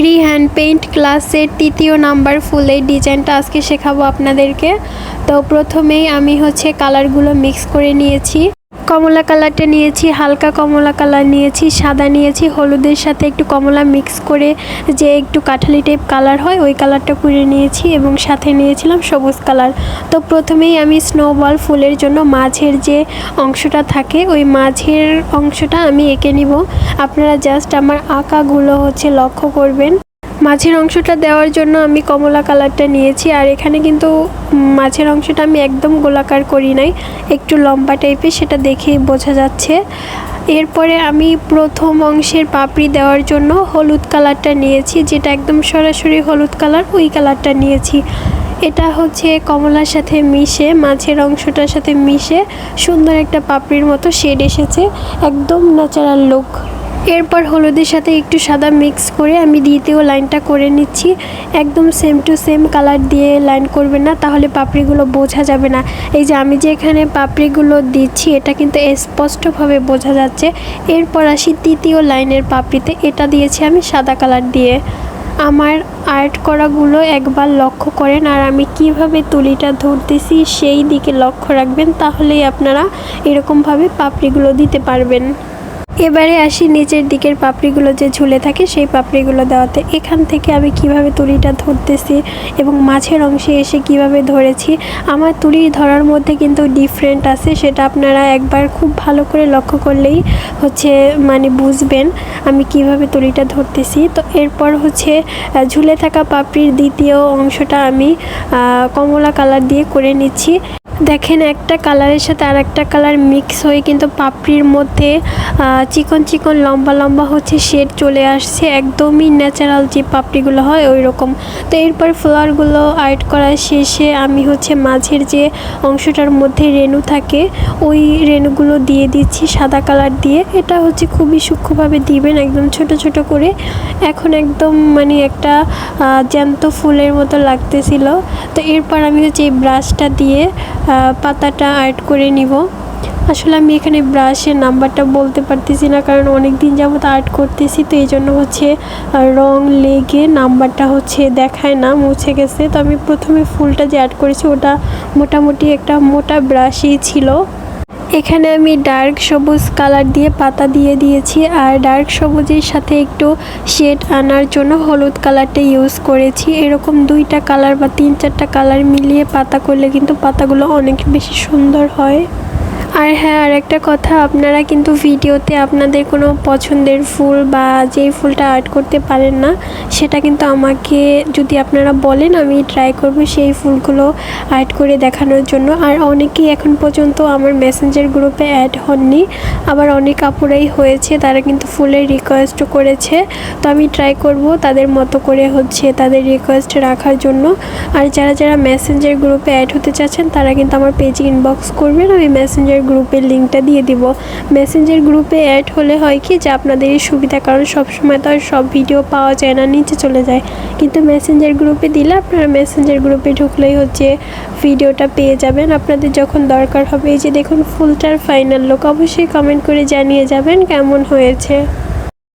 Free hand paint ক্লাসের তৃতীয় number ফুলের ডিজাইনটা আজকে শেখাবো আপনাদেরকে। তো প্রথমেই আমি কালারগুলো মিক্স করে নিয়েছি। কমলা কালারটা নিয়েছি, হালকা কমলা কালার নিয়েছি, সাদা নিয়েছি, হলুদের সাথে একটু কমলা মিক্স করে যে একটু কাঠালি টাইপ কালার হয় ওই কালারটা করে নিয়েছি এবং সাথে নিয়েছিলাম সবুজ কালার। তো প্রথমেই আমি স্নোবল ফুলের জন্য মাঝের যে অংশটা থাকে ওই মাঝের অংশটা আমি এঁকে নিব। আপনারা জাস্ট আমার আঁকাগুলো লক্ষ্য করবেন। মাঝের অংশটা দেওয়ার জন্য আমি কমলা কালারটা নিয়েছি, আর এখানে কিন্তু মাঝের অংশটা আমি একদম গোলাকার করি নাই, একটু লম্বা টাইপের, সেটা দেখেই বোঝা যাচ্ছে। এরপরে আমি প্রথম অংশের পাপড়ি দেওয়ার জন্য হলুদ কালারটা নিয়েছি, যেটা একদম সরাসরি হলুদ কালার, ওই কালারটা নিয়েছি। এটা কমলার সাথে মিশে, মাঝের অংশটার সাথে মিশে সুন্দর একটা পাপড়ির মতো শেড এসেছে, একদম ন্যাচারাল লুক। এরপর হলুদের সাথে একটু সাদা মিক্স করে আমি দ্বিতীয় লাইনটা করে নিচ্ছি। একদম সেম টু সেম কালার দিয়ে লাইন করবেন না, তাহলে পাপড়িগুলো বোঝা যাবে না। এই যে আমি যে এখানে পাপড়িগুলো দিচ্ছি এটা কিন্তু স্পষ্টভাবে বোঝা যাচ্ছে। এরপর আসি তৃতীয় লাইনের পাপড়িতে, এটা দিয়েছি আমি সাদা কালার দিয়ে। আমার আর্ট করাগুলো একবার লক্ষ্য করেন, আর আমি কিভাবে তুলিটা ধরতেছি সেই দিকে লক্ষ্য রাখবেন, তাহলেই আপনারা এরকমভাবে পাপড়িগুলো দিতে পারবেন। এবারে আসি নিচের দিকের পাপড়িগুলো যে ঝুলে থাকে সেই পাপড়িগুলো দেওয়াতে। এখান থেকে আমি কিভাবে তুলিটা ধরতেছি এবং মাঝের অংশে এসে কিভাবে ধরেছি, আমার তুলি ধরার মধ্যে কিন্তু ডিফারেন্ট আছে, সেটা আপনারা একবার খুব ভালো করে লক্ষ্য করলেই বুঝবেন আমি কিভাবে তুলিটা ধরতেছি। তো এরপর ঝুলে থাকা পাপড়ির দ্বিতীয় অংশটা আমি কমলা কালার দিয়ে করে নিচ্ছি। দেখেন একটা কালারের সাথে আর একটা কালার মিক্স হয়ে কিন্তু পাপড়ির মধ্যে চিকন চিকন লম্বা লম্বা শেড চলে আসছে, একদমই ন্যাচারাল যে পাপড়িগুলো হয় ওই রকম। তো এরপর ফ্লাওয়ারগুলো আর্ট করার শেষে আমি মাঝের যে অংশটার মধ্যে রেণু থাকে ওই রেণুগুলো দিয়ে দিচ্ছি সাদা কালার দিয়ে। এটা খুবই সূক্ষ্মভাবে দিবেন, একদম ছোট ছোট করে। এখন একদম একটা জ্যান্ত ফুলের মতো লাগতেছিল। তো এরপর আমি এই ব্রাশটা দিয়ে পাতাটা আর্ট করে নিব। আসলে আমি এখানে ব্রাশের নাম্বারটা বলতে পারতেছি না, কারণ অনেক দিন যাবত আর্ট করতেছি, তো এই জন্য রং লেগে নাম্বারটা দেখায় না, মুছে গেছে। তো আমি প্রথমে ফুলটা যে আর্ট করেছি ওটা মোটামুটি একটা মোটা ব্রাশই ছিল। এখানে আমি ডার্ক সবুজ কালার দিয়ে পাতা দিয়ে দিয়েছি, আর ডার্ক সবুজের সাথে একটু শেড আনার জন্য হলুদ কালারটা ইউজ করেছি। এরকম দুইটা কালার বা 3-4টা কালার মিলিয়ে পাতা করলে কিন্তু পাতাগুলো অনেক বেশি সুন্দর হয়। আর হ্যাঁ, আর একটা কথা, আপনারা কিন্তু ভিডিওতে আপনাদের কোনো পছন্দের ফুল বা যেই ফুলটা আর্ট করতে পারেন না সেটা কিন্তু আমাকে যদি আপনারা বলেন, আমি ট্রাই করব সেই ফুলগুলো আর্ট করে দেখানোর জন্য। আর অনেকেই এখন পর্যন্ত আমার মেসেঞ্জার গ্রুপে অ্যাড হননি, আবার অনেক আপুরাই হয়েছে, তারা কিন্তু ফুলের রিকোয়েস্টও করেছে। তো আমি ট্রাই করব তাদের মতো করে তাদের রিকোয়েস্ট রাখার জন্য। আর যারা যারা মেসেঞ্জার গ্রুপে অ্যাড হতে চাচ্ছেন তারা কিন্তু আমার পেজে ইনবক্স করবেন, আমি মেসেঞ্জার গ্রুপের লিঙ্কটা দিয়ে দিব। মেসেঞ্জার গ্রুপে অ্যাড হলে হয় কি যে আপনাদেরই সুবিধা, কারণ সবসময় তো আর সব ভিডিও পাওয়া যায় না, নিচে চলে যায়। কিন্তু মেসেঞ্জার গ্রুপে দিলে আপনারা মেসেঞ্জার গ্রুপে ঢুকলেই ভিডিওটা পেয়ে যাবেন আপনাদের যখন দরকার হবে। এই যে দেখুন ফুলটার ফাইনাল লুক, অবশ্যই কমেন্ট করে জানিয়ে যাবেন কেমন হয়েছে।